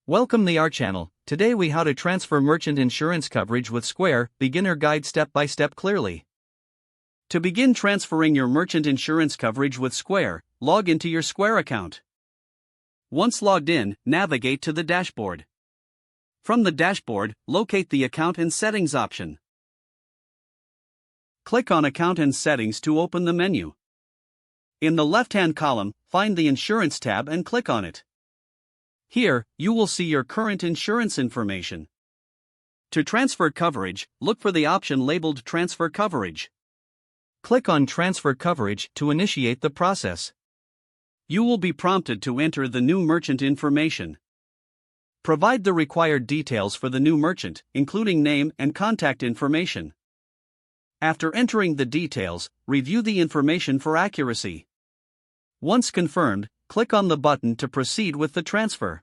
Welcome to our channel. Today we how to transfer merchant insurance coverage with Square, beginner guide step by step clearly. To begin transferring your merchant insurance coverage with Square, log into your Square account. Once logged in, navigate to the dashboard. From the dashboard, locate the Account and Settings option. Click on Account and Settings to open the menu. In the left-hand column, find the Insurance tab and click on it. Here, you will see your current insurance information. To transfer coverage, look for the option labeled Transfer Coverage. Click on Transfer Coverage to initiate the process. You will be prompted to enter the new merchant information. Provide the required details for the new merchant, including name and contact information. After entering the details, review the information for accuracy. Once confirmed, click on the button to proceed with the transfer.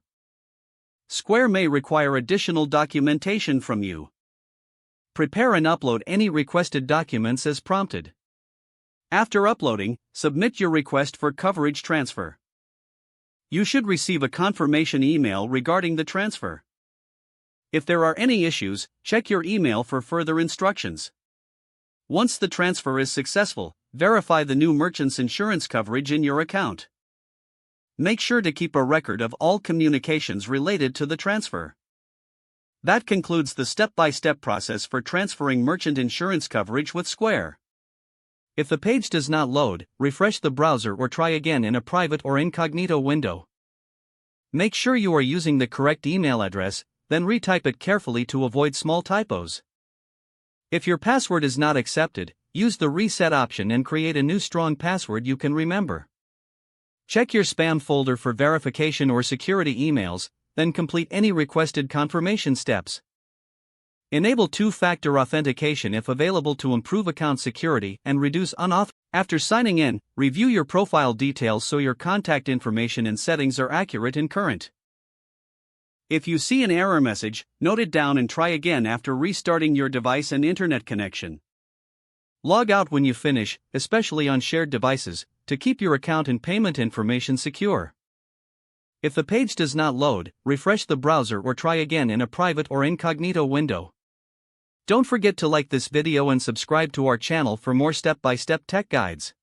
Square may require additional documentation from you. Prepare and upload any requested documents as prompted. After uploading, submit your request for coverage transfer. You should receive a confirmation email regarding the transfer. If there are any issues, check your email for further instructions. Once the transfer is successful, verify the new merchant's insurance coverage in your account. Make sure to keep a record of all communications related to the transfer. That concludes the step-by-step process for transferring merchant insurance coverage with Square. If the page does not load, refresh the browser or try again in a private or incognito window. Make sure you are using the correct email address, then retype it carefully to avoid small typos. If your password is not accepted, use the reset option and create a new strong password you can remember. Check your spam folder for verification or security emails, then complete any requested confirmation steps. Enable two-factor authentication if available to improve account security and reduce unauthorized. After signing in, review your profile details so your contact information and settings are accurate and current. If you see an error message, note it down and try again after restarting your device and internet connection. Log out when you finish, especially on shared devices, to keep your account and payment information secure. If the page does not load, refresh the browser or try again in a private or incognito window. Don't forget to like this video and subscribe to our channel for more step-by-step tech guides.